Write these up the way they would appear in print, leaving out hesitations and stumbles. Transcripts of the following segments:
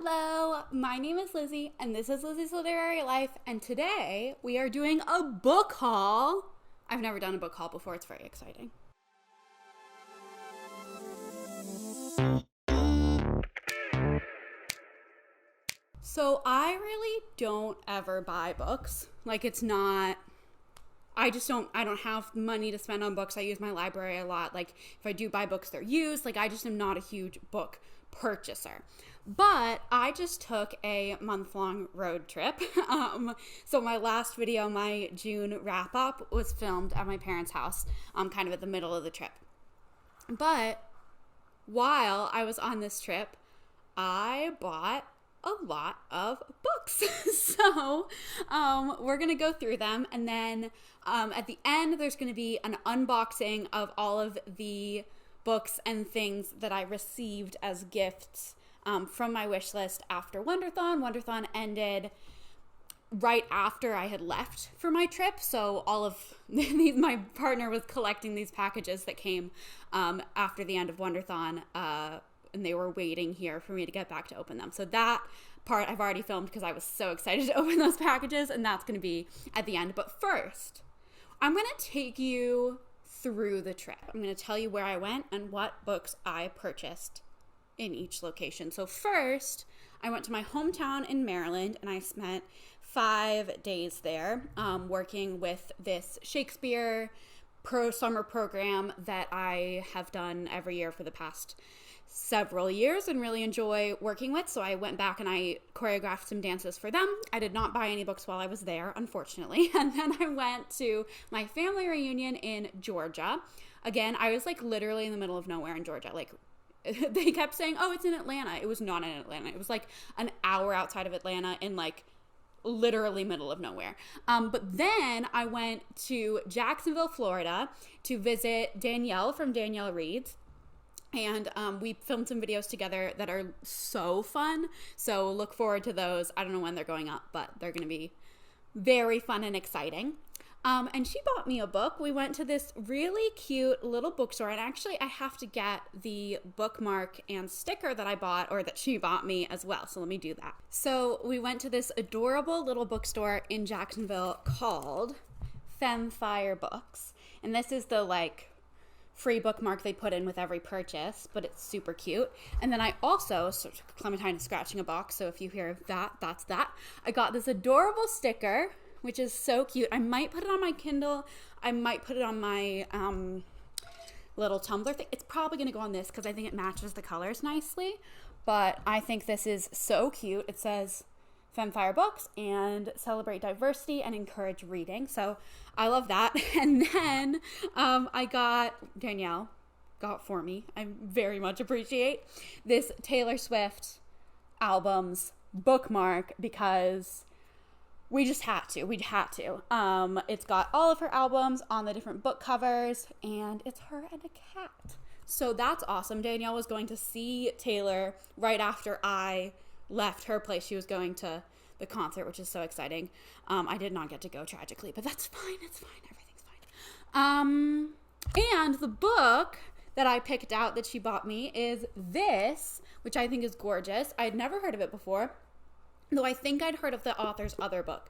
Hello, my name is Lizzie, and this is Lizzie's Literary Life, and today we are doing a book haul. I've never done a book haul before, it's very exciting. So I really don't ever buy books. I don't have money to spend on books. I use my library a lot. Like, if I do buy books, they're used. I just am not a huge book purchaser. But I just took a month-long road trip. So my last video, my June wrap-up, was filmed at my parents' house, kind of at the middle of the trip. But while I was on this trip, I bought a lot of books. So we're going to go through them, and then at the end, there's going to be an unboxing of all of the books and things that I received as gifts from my wish list after Wonderthon. Wonderthon ended right after I had left for my trip, so all of these, my partner was collecting these packages that came after the end of Wonderthon, and they were waiting here for me to get back to open them. So that part I've already filmed because I was so excited to open those packages, and that's going to be at the end. But first, I'm going to take you through the trip. I'm going to tell you where I went and what books I purchased in each location. So first, I went to my hometown in Maryland, and I spent 5 days there working with this Shakespeare summer program that I have done every year for the past several years and really enjoy working with. So I went back and I choreographed some dances for them. I did not buy any books while I was there, unfortunately. And then I went to my family reunion in Georgia. Again, I was literally in the middle of nowhere in Georgia. They kept saying, oh, it's in Atlanta. It was not in Atlanta. It was an hour outside of Atlanta in literally middle of nowhere. But then I went to Jacksonville, Florida to visit Danielle from Danielle Reads. And we filmed some videos together that are so fun. So look forward to those. I don't know when they're going up, but they're going to be very fun and exciting. And she bought me a book. We went to this really cute little bookstore. And actually, I have to get the bookmark and sticker that I bought, or that she bought me as well. So let me do that. So we went to this adorable little bookstore in Jacksonville called Femfire Books. And this is the free bookmark they put in with every purchase, but it's super cute. And then I also, Clementine is scratching a box, so if you hear that, that's that. I got this adorable sticker, which is so cute. I might put it on my Kindle. I might put it on my little Tumblr thing. It's probably going to go on this because I think it matches the colors nicely, but I think this is so cute. It says Femfire Books and celebrate diversity and encourage reading. So I love that. And then Danielle got for me, I very much appreciate, this Taylor Swift albums bookmark because we just had to. We'd had to. It's got all of her albums on the different book covers, and it's her and a cat. So that's awesome. Danielle was going to see Taylor right after I left her place. She was going to the concert, which is so exciting. I did not get to go, tragically, but that's fine. It's fine. Everything's fine. And the book that I picked out that she bought me is this, which I think is gorgeous. I had never heard of it before, though I think I'd heard of the author's other book.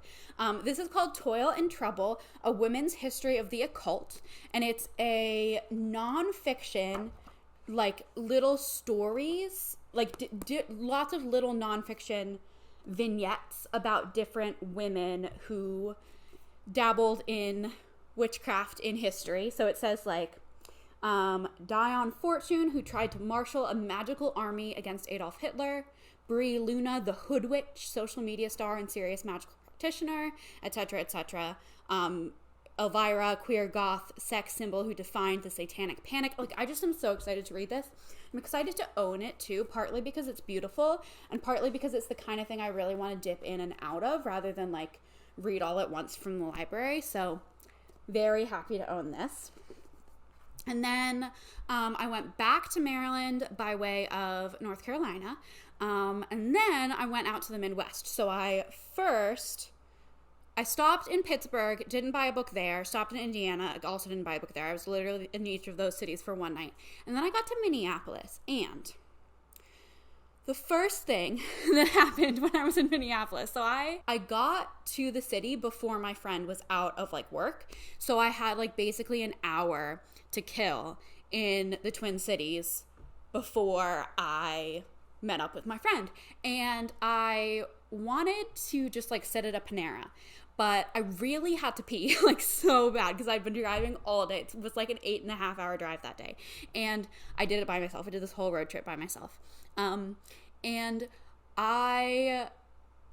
This is called Toil and Trouble, A Women's History of the Occult, and it's a nonfiction, little stories, lots of little nonfiction vignettes about different women who dabbled in witchcraft in history. So it says Dion Fortune, who tried to marshal a magical army against Adolf Hitler; Brie Luna, the hood witch, social media star and serious magical practitioner, etc., etc. Elvira, queer goth sex symbol who defined the satanic panic. I just am so excited to read this. I'm excited to own it too, partly because it's beautiful and partly because it's the kind of thing I really want to dip in and out of rather than read all at once from the library. So very happy to own this. And then I went back to Maryland by way of North Carolina. And then I went out to the Midwest. So I stopped in Pittsburgh, didn't buy a book there, stopped in Indiana, also didn't buy a book there. I was literally in each of those cities for one night. And then I got to Minneapolis, and the first thing that happened when I was in Minneapolis, so I got to the city before my friend was out of like work. So I had like basically an hour to kill in the Twin Cities before I met up with my friend. And I wanted to just like sit at a Panera, but I really had to pee like so bad because I'd been driving all day. It was like an 8.5 hour drive that day. And I did it by myself. I did this whole road trip by myself. And I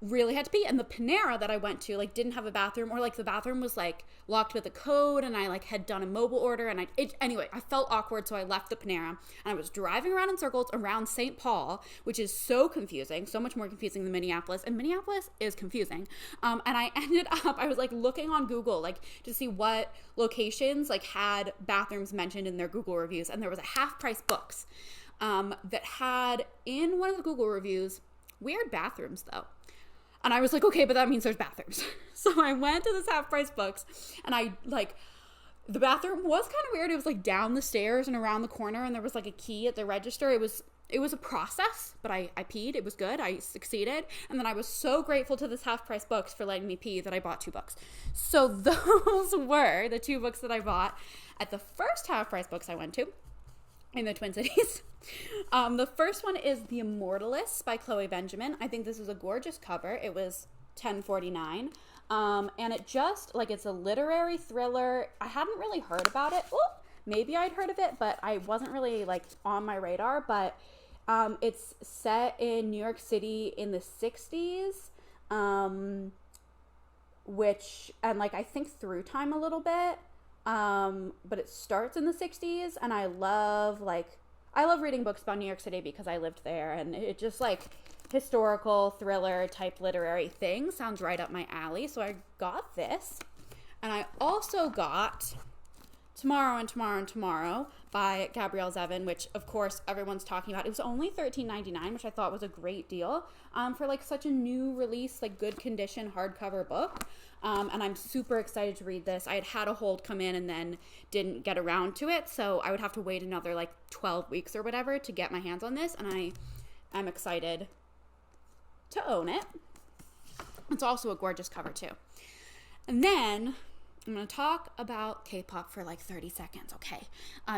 really had to pee, and the Panera that I went to like didn't have a bathroom, or like the bathroom was like locked with a code, and I like had done a mobile order, and anyway, I felt awkward, so I left the Panera, and I was driving around in circles around St. Paul, which is so confusing, so much more confusing than Minneapolis, and Minneapolis is confusing. And I ended up, I was like looking on Google like to see what locations like had bathrooms mentioned in their Google reviews, and there was a Half Price Books that had in one of the Google reviews weird bathrooms though. And I was like, okay, but that means there's bathrooms. So I went to this Half Price Books, and I like, the bathroom was kind of weird. It was like down the stairs and around the corner, and there was like a key at the register. It was a process, but I peed. It was good. I succeeded. And then I was so grateful to this Half Price Books for letting me pee that I bought 2 books. So those were the 2 books that I bought at the first Half Price Books I went to in the Twin Cities. The first one is The Immortalists by Chloe Benjamin. I think this is a gorgeous cover. It was $10.49. And it just, like, it's a literary thriller. I hadn't really heard about it. Well, maybe I'd heard of it, but I wasn't really, like, on my radar. But it's set in New York City in the 60s, and, like, I think through time a little bit. But it starts in the 60s, and I love reading books about New York City because I lived there, and it just like historical thriller type literary thing sounds right up my alley. So I got this, and I also got Tomorrow and Tomorrow and Tomorrow by Gabrielle Zevin, which of course everyone's talking about. It was only $13.99, which I thought was a great deal for like such a new release, like good condition hardcover book. And I'm super excited to read this. I had a hold come in and then didn't get around to it, so I would have to wait another like 12 weeks or whatever to get my hands on this, and I am excited to own it. It's also a gorgeous cover too. And then I'm going to talk about K-pop for like 30 seconds, okay?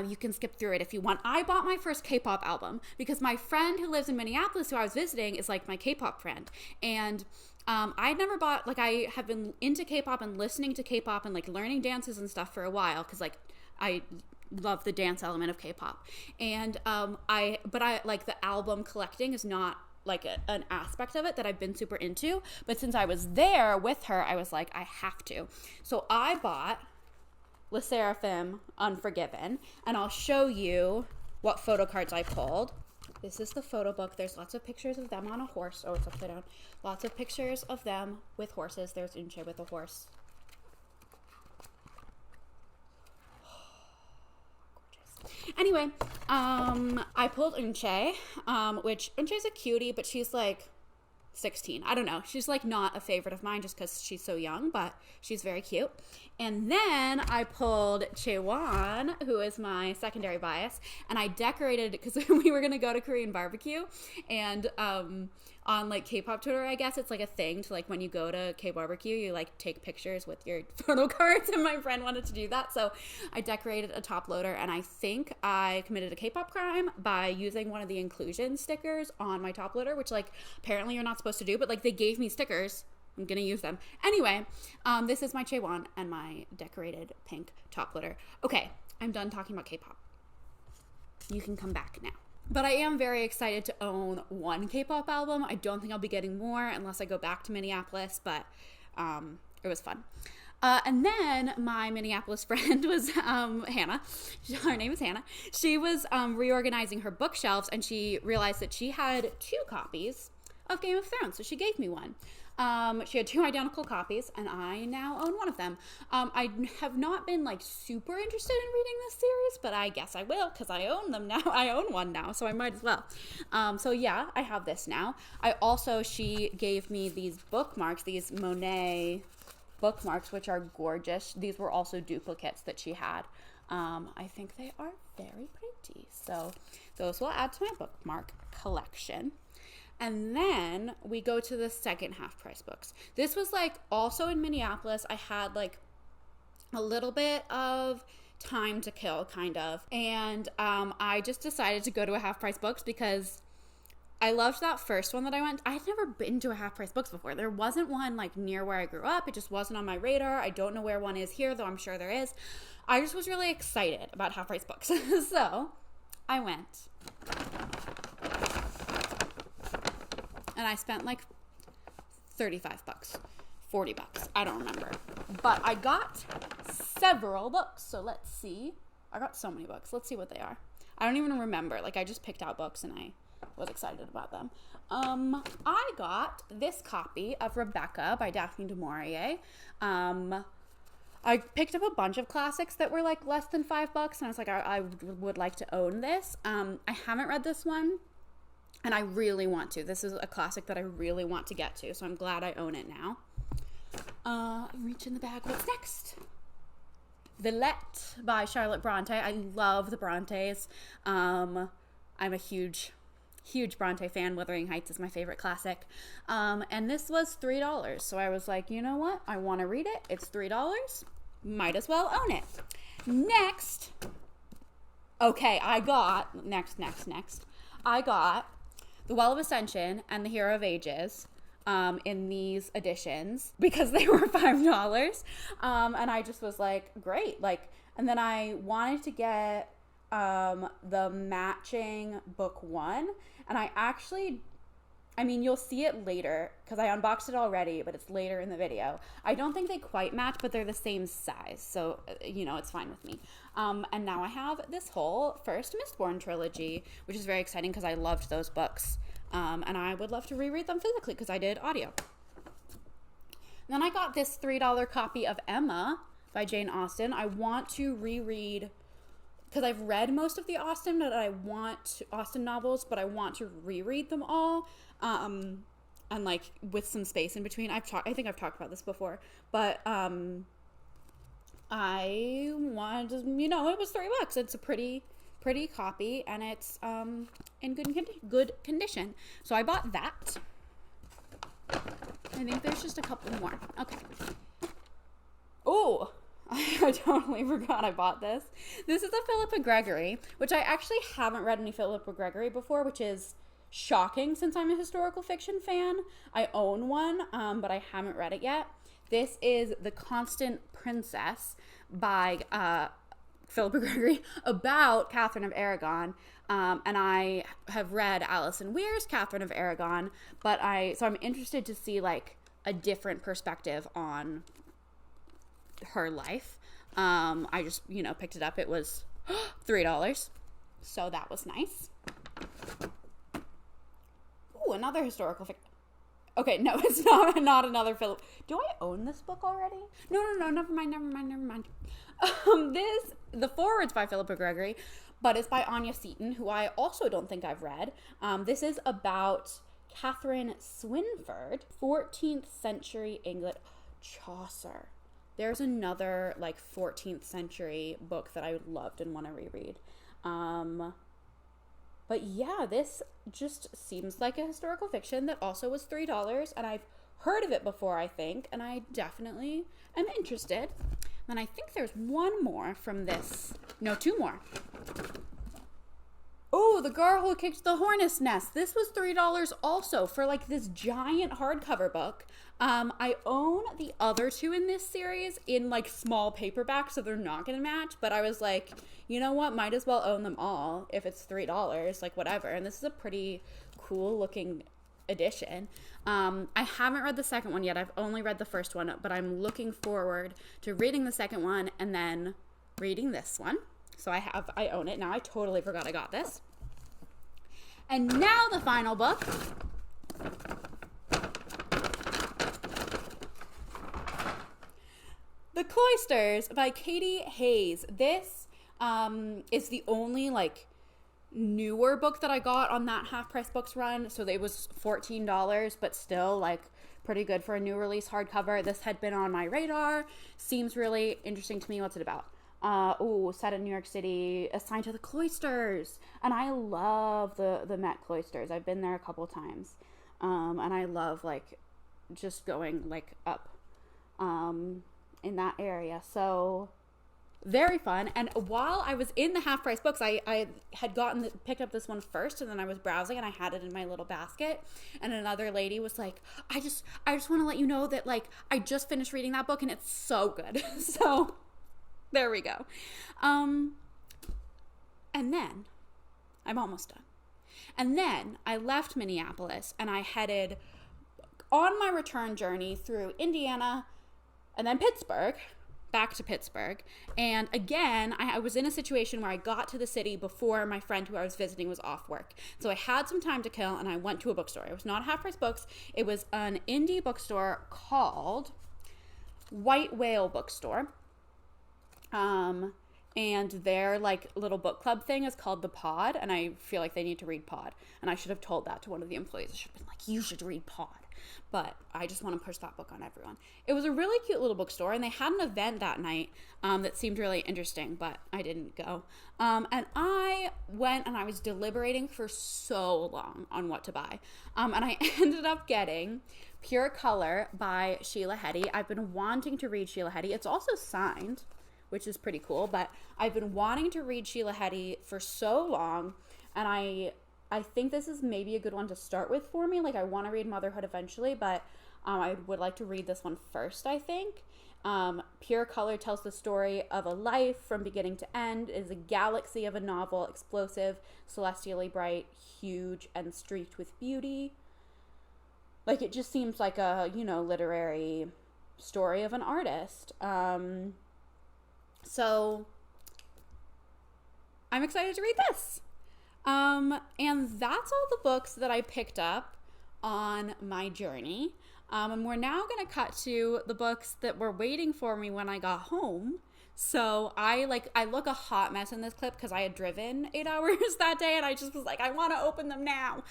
You can skip through it if you want. I bought my first K-pop album because my friend who lives in Minneapolis, who I was visiting, is like my K-pop friend. And I'd never bought, like, I have been into K-pop and listening to K-pop and like learning dances and stuff for a while because like I love the dance element of K-pop. And I like the album collecting is not like an aspect of it that I've been super into, but since I was there with her, I was like, I have to. So I bought Le Seraphim Unforgiven, and I'll show you what photo cards I pulled. This is the photo book. There's lots of pictures of them on a horse. Oh, it's upside down. Lots of pictures of them with horses. There's Unche with a horse. Anyway, I pulled Unche, which Unche's a cutie, but she's like 16. I don't know. She's like not a favorite of mine just because she's so young, but she's very cute. And then I pulled Chaewon, who is my secondary bias, and I decorated because we were going to go to Korean barbecue, and on like K-pop Twitter, I guess it's like a thing to like when you go to K-barbecue, you like take pictures with your photo cards, and my friend wanted to do that, so I decorated a top loader, and I think I committed a K-pop crime by using one of the inclusion stickers on my top loader, which like apparently you're not supposed to do, but like they gave me stickers. I'm gonna use them. Anyway, this is my Chaewon and my decorated pink top loader. Okay, I'm done talking about K-pop. You can come back now. But I am very excited to own one K-pop album. I don't think I'll be getting more unless I go back to Minneapolis, but it was fun. And then my Minneapolis friend was Hannah. Her name is Hannah. She was reorganizing her bookshelves, and she realized that she had 2 copies of Game of Thrones, so she gave me one. She had 2 identical copies, and I now own one of them. I have not been like super interested in reading this series, but I guess I will because I own them now. I own one now, so I might as well. So yeah, I have this now. She gave me these bookmarks, these Monet bookmarks, which are gorgeous. These were also duplicates that she had. I think they are very pretty. So those will add to my bookmark collection. And then we go to the second half price books. This was like also in Minneapolis. I had like a little bit of time to kill, kind of. And I just decided to go to a half price books because I loved that first one that I went. I had never been to a half price books before. There wasn't one like near where I grew up. It just wasn't on my radar. I don't know where one is here, though I'm sure there is. I just was really excited about half price books. So I went. And I spent like $35, $40. I don't remember. But I got several books. So let's see. I got so many books. Let's see what they are. I don't even remember. Like, I just picked out books and I was excited about them. I got this copy of Rebecca by Daphne du Maurier. I picked up a bunch of classics that were like less than $5, and I was like, I would like to own this. I haven't read this one, and I really want to. This is a classic that I really want to get to, so I'm glad I own it now. Reach in the bag. What's next? Villette by Charlotte Bronte. I love the Brontes. I'm a huge Bronte fan. Wuthering Heights is my favorite classic. And this was $3. So I was like, you know what? I want to read it. It's $3. Might as well own it. Next. Okay, I got, next. I got The Well of Ascension and The Hero of Ages in these editions because they were $5. And I just was like, great. Like, and then I wanted to get the matching book one, and I mean, you'll see it later because I unboxed it already, but it's later in the video. I don't think they quite match, but they're the same size, so you know, it's fine with me. And now I have this whole first Mistborn trilogy, which is very exciting because I loved those books, and I would love to reread them physically because I did audio. And then I got this $3 copy of Emma by Jane Austen. I want to reread because I've read most of the Austen novels, but I want to reread them all, and like with some space in between. I think I've talked about this before, but I wanted to, you know, it was $3. It's a pretty copy, and it's in good condition. So I bought that. I think there's just a couple more. Okay. Oh. I totally forgot I bought this. This is a Philippa Gregory, which I actually haven't read any Philippa Gregory before, which is shocking since I'm a historical fiction fan. I own one, but I haven't read it yet. This is The Constant Princess by Philippa Gregory about Catherine of Aragon. And I have read Alison Weir's Catherine of Aragon, so I'm interested to see like a different perspective on her life. I just, you know, picked it up. It was $3. So that was nice. Ooh, another historical fiction. Okay, no, it's not another Philip. Do I own this book already? No, never mind. The foreword's by Philippa Gregory, but it's by Anya Seton, who I also don't think I've read. This is about Catherine Swynford, 14th century England. Chaucer. There's another like 14th century book that I loved and want to reread. But yeah, this just seems like a historical fiction that also was $3, and I've heard of it before, I think, and I definitely am interested. And I think there's one more from this. No, two more. Oh, The Girl Who Kicked the Hornet's Nest. This was $3 also for like this giant hardcover book. I own the other two in this series in like small paperback, so they're not going to match. But I was like, you know what? Might as well own them all if it's $3, like whatever. And this is a pretty cool looking edition. I haven't read the second one yet. I've only read the first one, but I'm looking forward to reading the second one and then reading this one. So I own it now. I totally forgot I got this. And now the final book. The Cloisters by Katie Hayes. This is the only like newer book that I got on that half price books run. So it was $14, but still like pretty good for a new release hardcover. This had been on my radar. Seems really interesting to me. What's it about? Set in New York City, assigned to the Cloisters. And I love the Met Cloisters. I've been there a couple times. And I love like just going like up in that area. So very fun. And while I was in the half price books, I had picked up this one first, and then I was browsing and I had it in my little basket, and another lady was like, I just want to let you know that like I just finished reading that book and it's so good. So there we go. And then I'm almost done. And then I left Minneapolis and I headed on my return journey through Indiana and then Pittsburgh, back to Pittsburgh. And again, I was in a situation where I got to the city before my friend who I was visiting was off work. So I had some time to kill and I went to a bookstore. It was not Half Price Books. It was an indie bookstore called White Whale Bookstore. And their like little book club thing is called The Pod, and I feel like they need to read Pod. And I should have told that to one of the employees. I should have been like, you should read Pod. But I just want to push that book on everyone. It was a really cute little bookstore, and they had an event that night that seemed really interesting, but I didn't go. And I went and I was deliberating for so long on what to buy. And I ended up getting Pure Color by Sheila Heti. I've been wanting to read Sheila Heti. It's also signed, which is pretty cool, but I've been wanting to read Sheila Heti for so long, and I think this is maybe a good one to start with for me. Like, I want to read Motherhood eventually, but I would like to read this one first, I think. Pure Color tells the story of a life from beginning to end. It is a galaxy of a novel, explosive, celestially bright, huge, and streaked with beauty. Like, it just seems like a, literary story of an artist. So I'm excited to read this. And that's all the books that I picked up on my journey. And we're now going to cut to the books that were waiting for me when I got home. So I look a hot mess in this clip because I had driven 8 hours that day and I just was like, I want to open them now.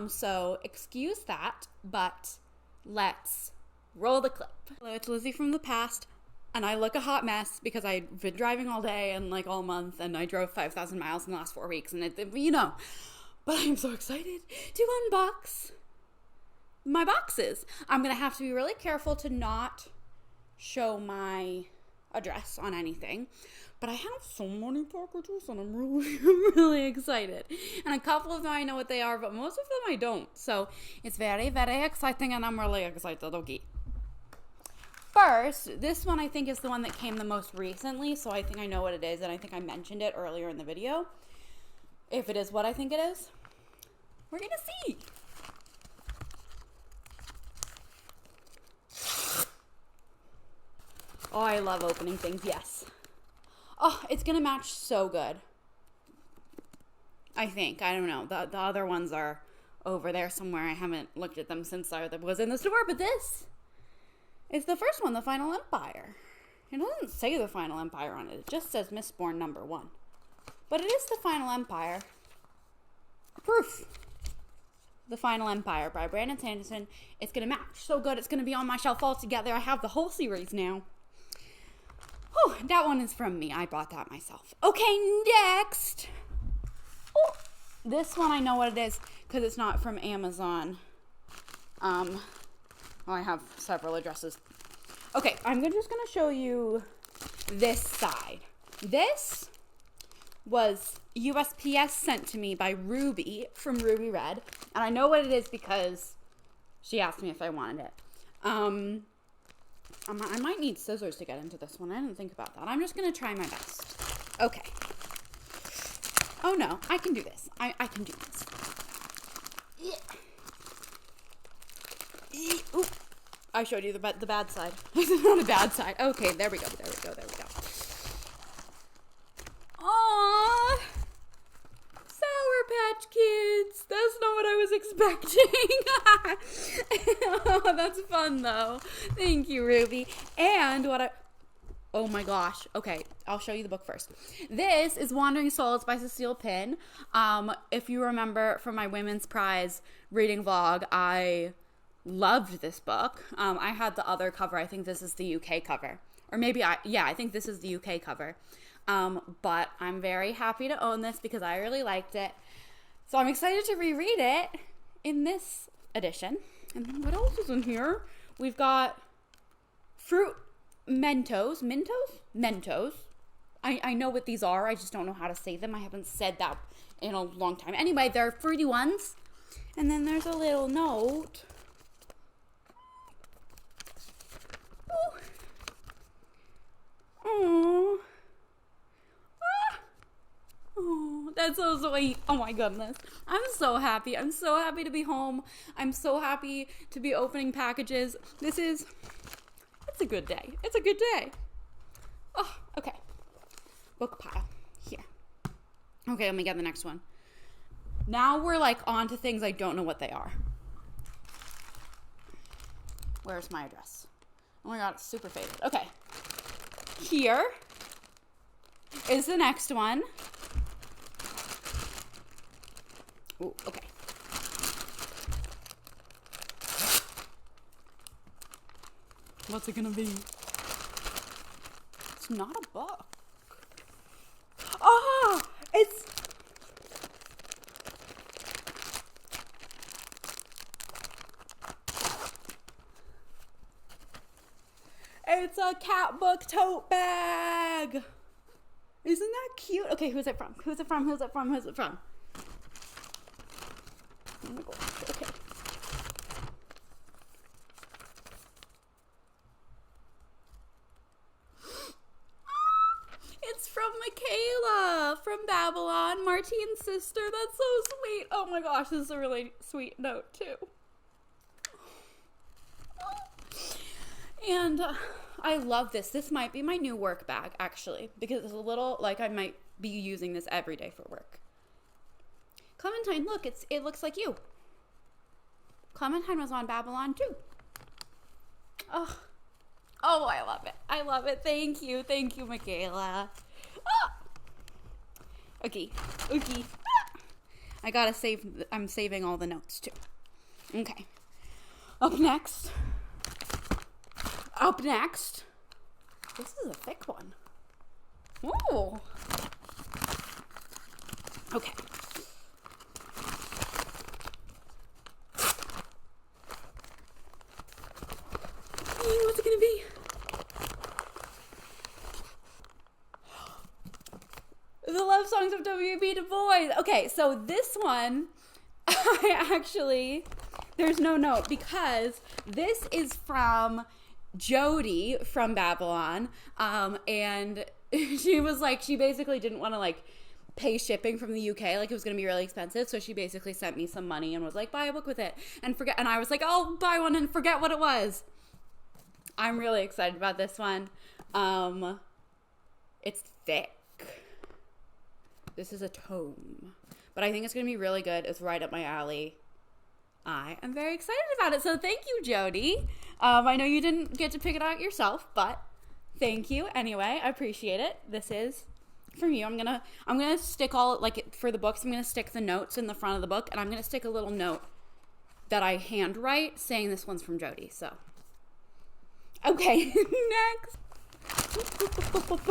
So excuse that, but let's roll the clip. Hello, it's Lizzie from the past. And I look a hot mess because I've been driving all day and like all month, and I drove 5,000 miles in the last 4 weeks, and but I'm so excited to unbox my boxes. I'm going to have to be really careful to not show my address on anything, but I have so many packages and I'm really excited. And a couple of them I know what they are, but most of them I don't. So it's very, very exciting, and I'm really excited. Okay. First, this one I think is the one that came the most recently, so I think I know what it is, and I think I mentioned it earlier in the video. If it is what I think it is, we're gonna see. Oh, I love opening things, yes. Oh, it's gonna match so good. I think. I don't know. The other ones are over there somewhere. I haven't looked at them since I was in the store, but this is the first one, The Final Empire. It doesn't say The Final Empire on it. It just says Mistborn #1. But it is The Final Empire. Proof. The Final Empire by Brandon Sanderson. It's going to match so good. It's going to be on my shelf all together. I have the whole series now. Oh, that one is from me. I bought that myself. Okay, next. Oh, this one I know what it is because it's not from Amazon. I have several addresses. Okay, I'm just going to show you this side. This was USPS sent to me by Ruby from Ruby Red. And I know what it is because she asked me if I wanted it. I might need scissors to get into this one. I didn't think about that. I'm just going to try my best. Okay. Oh, no. I can do this. I can do this. Yeah. Ooh, I showed you the bad side. It's not a bad side. Okay, there we go. Aww, Sour Patch Kids. That's not what I was expecting. Oh, that's fun though. Thank you, Ruby. And oh my gosh. Okay, I'll show you the book first. This is Wandering Souls by Cecile Pinn. If you remember from my Women's Prize reading vlog, I loved this book. I had the other cover. I think this is the UK cover. Or maybe I think this is the UK cover. But I'm very happy to own this because I really liked it. So I'm excited to reread it in this edition. And then what else is in here? We've got fruit Mentos. I know what these are. I just don't know how to say them. I haven't said that in a long time. Anyway, they're fruity ones. And then there's a little note. Oh. Oh, that's so sweet. Oh my goodness. I'm so happy. I'm so happy to be home. I'm so happy to be opening packages. It's a good day. It's a good day. Oh, okay. Book pile. Here. Okay, let me get the next one. Now we're like on to things I don't know what they are. Where's my address? Oh my god, it's super faded. Okay. Here is the next one. Ooh, okay. What's it gonna be? It's not a book. Oh, it's a cat book tote bag. Isn't that cute? Okay, who's it from? Who's it from? Oh my gosh, okay. It's from Michaela from Babylon, Martine's sister. That's so sweet. Oh my gosh, this is a really sweet note too. And I love this. This might be my new work bag actually, because it's a little like I might be using this every day for work. Clementine, look, it looks like you. Clementine was on Babylon too. Oh, I love it. I love it. Thank you, Michaela. Okay. I gotta save. I'm saving all the notes too. Okay. Up next. This is a thick one. Ooh. Okay. What's it gonna be? The Love Songs of W.B. Du Bois. Okay, so this one, there's no note because this is from Jody from Babylon, and she was like, she basically didn't want to like pay shipping from the UK, like it was gonna be really expensive, so she basically sent me some money and was like, buy a book with it, and I was like, I'll buy one and forget what it was. I'm really excited about this one. It's thick. This is a tome, but I think it's gonna be really good. It's right up my alley. I am very excited about it. So thank you, Jody. I know you didn't get to pick it out yourself, but thank you anyway. I appreciate it. This is from you. I'm gonna stick for the books. I'm gonna stick the notes in the front of the book, and I'm gonna stick a little note that I handwrite saying this one's from Jody. So okay, next.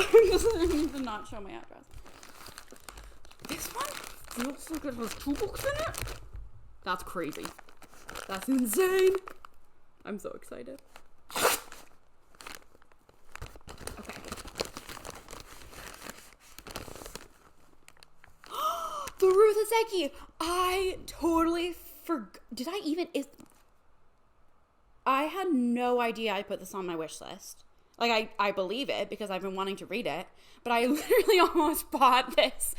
I need to not show my address. This one feels like it has 2 books in it. That's crazy. That's insane. I'm so excited. Okay. The Ruth Aseki. I totally forgot. I had no idea I put this on my wish list. Like, I believe it because I've been wanting to read it. But I literally almost bought this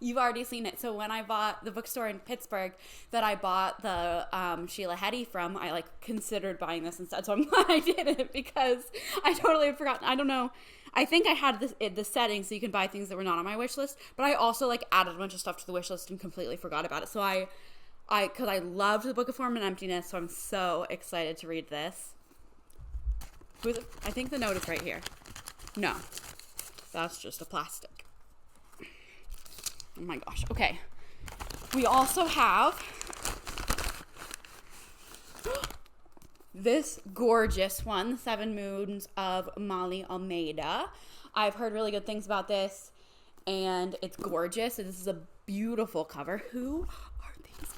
you've already seen it. So when I bought the bookstore in Pittsburgh that I bought the Sheila Heti from, I like considered buying this instead. So I'm glad I did it because I totally had forgotten. I don't know. I think I had the settings so you can buy things that were not on my wish list. But I also like added a bunch of stuff to the wish list and completely forgot about it. So because I loved the Book of Form and Emptiness. So I'm so excited to read this. I think the note is right here. No, that's just a plastic. Oh my gosh. Okay. We also have this gorgeous one, 7 Moons of Molly Almeida. I've heard really good things about this, and it's gorgeous. This is a beautiful cover. Who are these?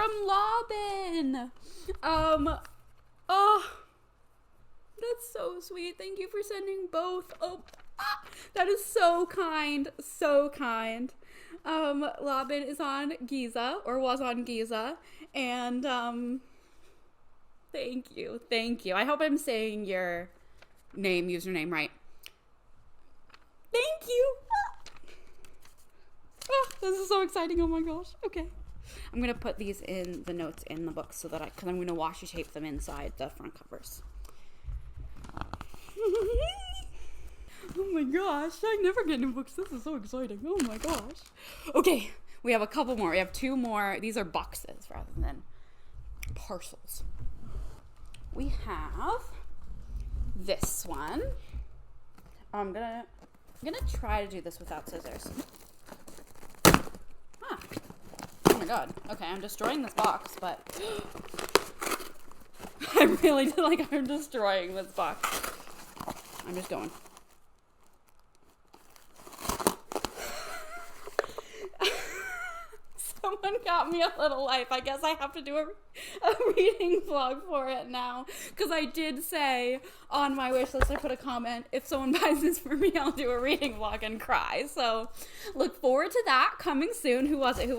from Lobin. Oh, that's so sweet. Thank you for sending both. Oh, that is so kind. So kind. Lobin is on Giza, or was on Giza, and thank you. I hope I'm saying your username right. Thank you. Oh, this is so exciting. Oh my gosh. Okay. I'm going to put these in the notes in the book so that because I'm going to washi tape them inside the front covers. Oh my gosh. I never get new books. This is so exciting. Oh my gosh. Okay. We have a couple more. We have 2 more. These are boxes rather than parcels. We have this one. I'm gonna try to do this without scissors. Oh my god. Okay, I'm destroying this box, but I really feel like I'm destroying this box. I'm just going. Someone got me a little life. I guess I have to do a reading vlog for it now. Because I did say on my wish list, I put a comment, if someone buys this for me, I'll do a reading vlog and cry. So look forward to that coming soon. Who was it?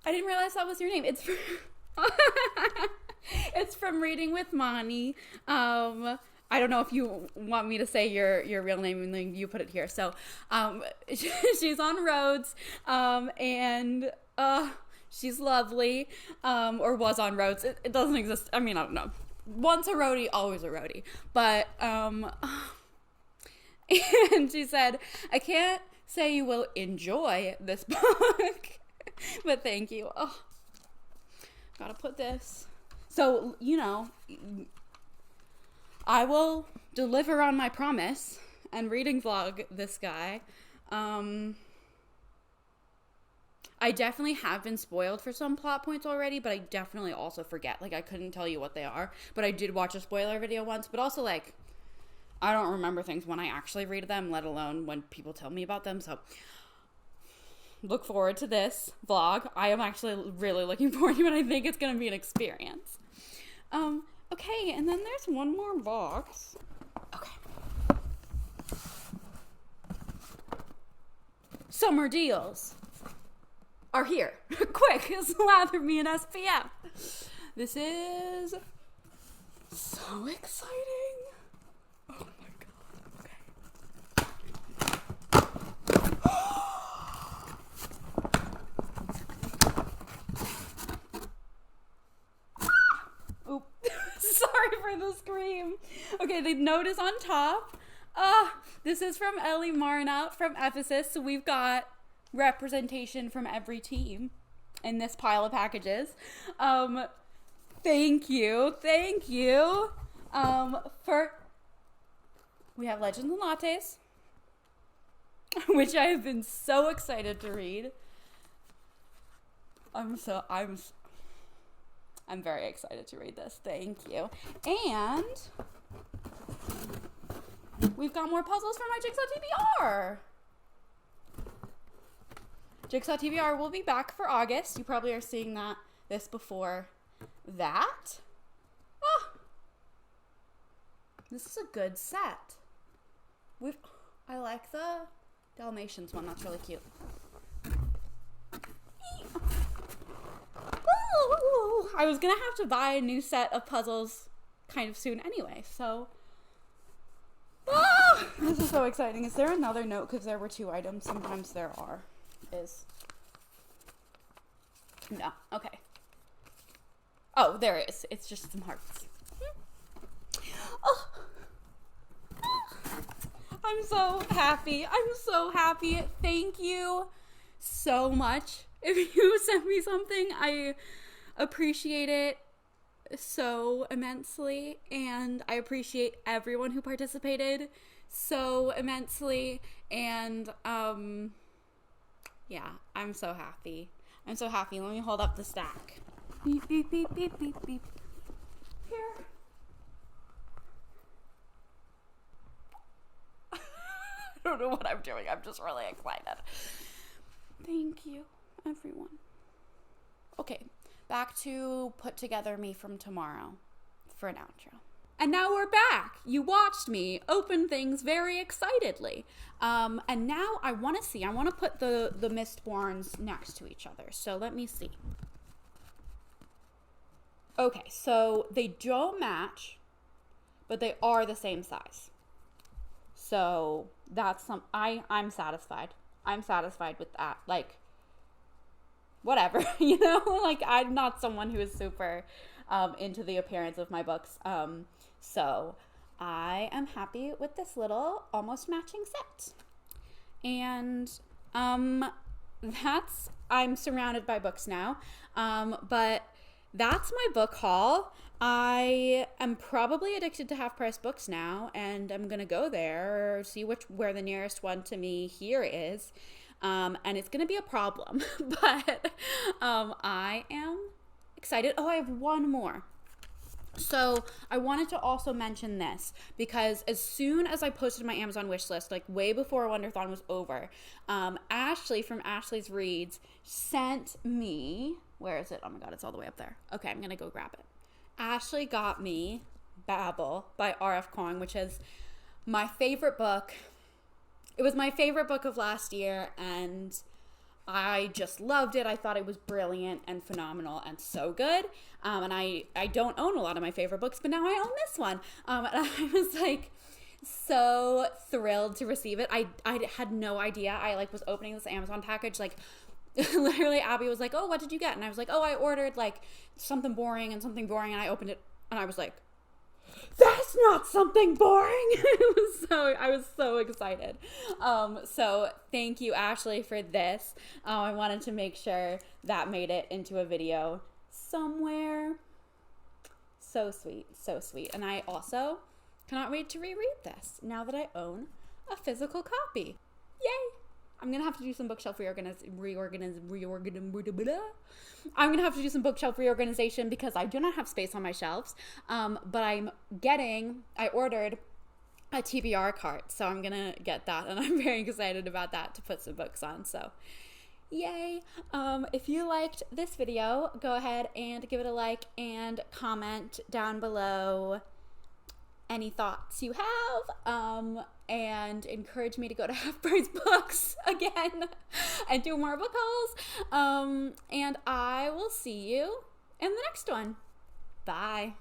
I didn't realize that was your name. It's from, it's from Reading with Mani. I don't know if you want me to say your real name and then you put it here. So, she's on Rhodes, and she's lovely, or was on Rhodes. It doesn't exist. I mean, I don't know. Once a roadie, always a roadie. But, and she said, I can't say you will enjoy this book, but thank you. Oh, gotta put this. So, I will deliver on my promise and reading vlog this guy. I definitely have been spoiled for some plot points already, but I definitely also forget. Like, I couldn't tell you what they are, but I did watch a spoiler video once, but also, like, I don't remember things when I actually read them, let alone when people tell me about them, so look forward to this vlog. I am actually really looking forward to it. I think it's going to be an experience. Okay, and then there's one more box. Okay. Summer deals are here. Quick, slather me in SPF. This is so exciting. Oh my god. Okay. Oop. Sorry for the scream. Okay, the note is on top. This is from Ellie Marna from Ephesus. So we've got representation from every team in this pile of packages. Thank you. We have Legends and Lattes, which I have been so excited to read. I'm very excited to read this. Thank you. And we've got more puzzles for my Jigsaw TBR. Jigsaw TBR will be back for August. You probably are seeing this before that. This is a good set. I like the Dalmatians one. That's really cute. I was gonna have to buy a new set of puzzles kind of soon anyway, so this is so exciting. Is there another note? Because there were 2 items. Sometimes there is. No. Okay. Oh, there is. It's just some hearts. Oh. I'm so happy. Thank you so much. If you send me something, I appreciate it so immensely, and I appreciate everyone who participated so immensely, and yeah, I'm so happy. Let me hold up the stack. Beep, beep, beep, beep, beep, beep. Here. don't know what I'm doing. I'm just really excited. Thank you, everyone. Okay, back to put together me from tomorrow for an outro. And now we're back. You watched me open things very excitedly. And now I want to put the Mistborns next to each other. So let me see. Okay, so they don't match, but they are the same size. So that's I'm satisfied. I'm satisfied with that. Like, whatever, you know? Like, I'm not someone who is super into the appearance of my books. So I am happy with this little almost matching set. And I'm surrounded by books now. But that's my book haul. I am probably addicted to half-price books now, and I'm gonna go there or see where the nearest one to me here is. And it's gonna be a problem, but I am excited. Oh, I have one more. So I wanted to also mention this because as soon as I posted my Amazon wish list, like way before Wonderthon was over, Ashley from Ashley's Reads sent me, where is it? Oh my God, it's all the way up there. Okay, I'm going to go grab it. Ashley got me Babel by R.F. Kuang, which is my favorite book. It was my favorite book of last year, and I just loved it. I thought it was brilliant and phenomenal and so good. And I don't own a lot of my favorite books, but now I own this one. And I was like so thrilled to receive it. I had no idea. I like was opening this Amazon package, like literally Abby was like, "Oh, what did you get?" And I was like, "Oh, I ordered like something boring and something boring." And I opened it and I was like, "That's not something boring." I was so excited. So thank you, Ashley, for this. I wanted to make sure that made it into a video somewhere. So sweet, so sweet. And I also cannot wait to reread this now that I own a physical copy. Yay! I'm gonna have to do some bookshelf I'm gonna have to do some bookshelf reorganization because I do not have space on my shelves. But I ordered a TBR cart, so I'm gonna get that, and I'm very excited about that to put some books on. So, yay! If you liked this video, go ahead and give it a like and comment down below any thoughts you have, and encourage me to go to Half Price Books again and do more book hauls. And I will see you in the next one. Bye.